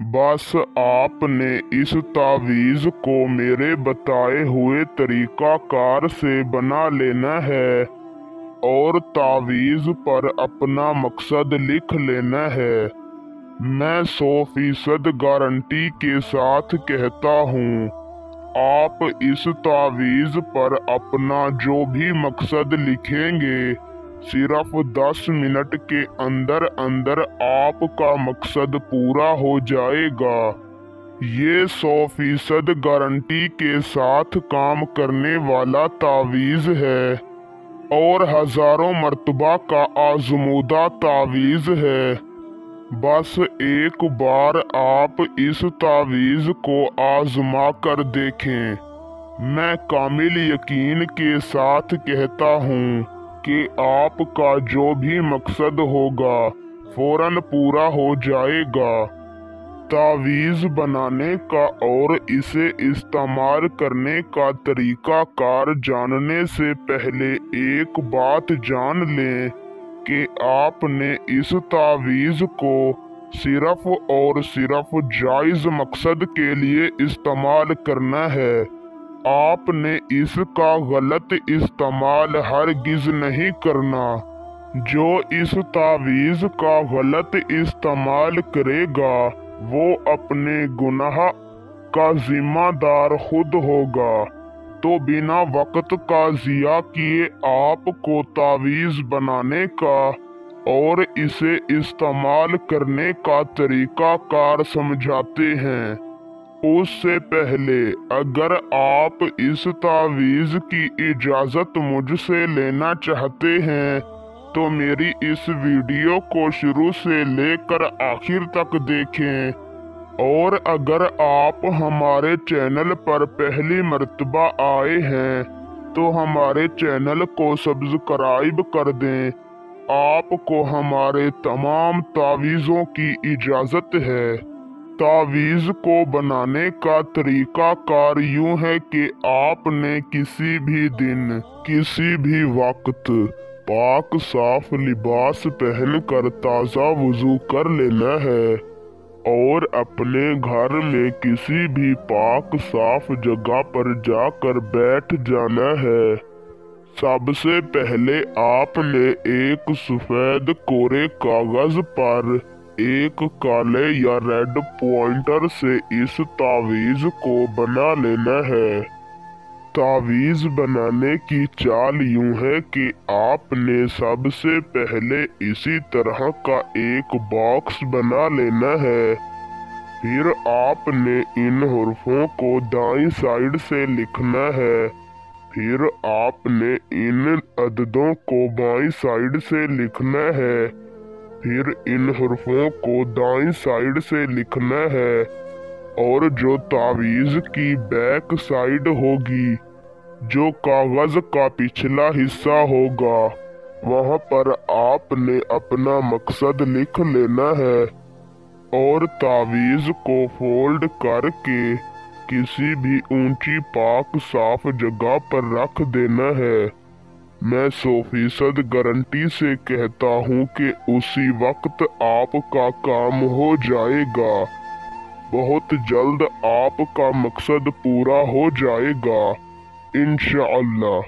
बस आपने इस तावीज़ को मेरे बताए हुए तरीक़ाकार से बना लेना है और तावीज़ पर अपना मकसद लिख लेना है। मैं 100% गारंटी के साथ कहता हूँ, आप इस तावीज़ पर अपना जो भी मकसद लिखेंगे, सिर्फ 10 मिनट के अंदर अंदर आपका मकसद पूरा हो जाएगा। ये 100% गारंटी के साथ काम करने वाला तावीज़ है और हजारों मर्तबा का आजमूदा तावीज़ है। बस एक बार आप इस तावीज़ को आजमा कर देखें। मैं कामिल यकीन के साथ कहता हूँ कि आपका जो भी मकसद होगा फौरन पूरा हो जाएगा। तावीज़ बनाने का और इसे इस्तेमाल करने का तरीका कार जानने से पहले एक बात जान लें कि आपने इस तावीज़ को सिर्फ और सिर्फ जायज़ मकसद के लिए इस्तेमाल करना है। आपने इसका गलत इस्तेमाल हरगिज़ नहीं करना। जो इस तावीज़ का गलत इस्तेमाल करेगा वो अपने गुनाह का जिम्मेदार खुद होगा। तो बिना वक्त का ज़िया किए आपको तावीज़ बनाने का और इसे इस्तेमाल करने का तरीका कार समझाते हैं। उससे पहले अगर आप इस तावीज़ की इजाज़त मुझसे लेना चाहते हैं तो मेरी इस वीडियो को शुरू से लेकर आखिर तक देखें। और अगर आप हमारे चैनल पर पहली मर्तबा आए हैं तो हमारे चैनल को सब्सक्राइब कर दें। आपको हमारे तमाम तावीज़ों की इजाज़त है। तावीज़ को बनाने का तरीका कार यूं है कि आपने किसी भी दिन किसी भी वक्त पाक साफ लिबास पहनकर ताज़ा वुज़ू कर लेना है और अपने घर में किसी भी पाक साफ जगह पर जाकर बैठ जाना है। सबसे पहले आपने एक सफ़ेद कोरे कागज़ पर एक काले या रेड पॉइंटर से इस तावीज़ को बना लेना है। तावीज़ बनाने की चाल यूं है कि आपने सबसे पहले इसी तरह का एक बॉक्स बना लेना है। फिर आपने इन हुर्फों को दाईं साइड से लिखना है। फिर आपने इन अददों को बाईं साइड से लिखना है। फिर इन हुर्फों को दाईं साइड से लिखना है और जो तावीज़ की बैक साइड होगी, जो कागज का पिछला हिस्सा होगा, वहां पर आपने अपना मकसद लिख लेना है और तावीज़ को फोल्ड करके किसी भी ऊंची पाक साफ जगह पर रख देना है। मैं 100% गारंटी से कहता हूँ कि उसी वक्त आपका काम हो जाएगा। बहुत जल्द आपका मकसद पूरा हो जाएगा इंशाअल्लाह।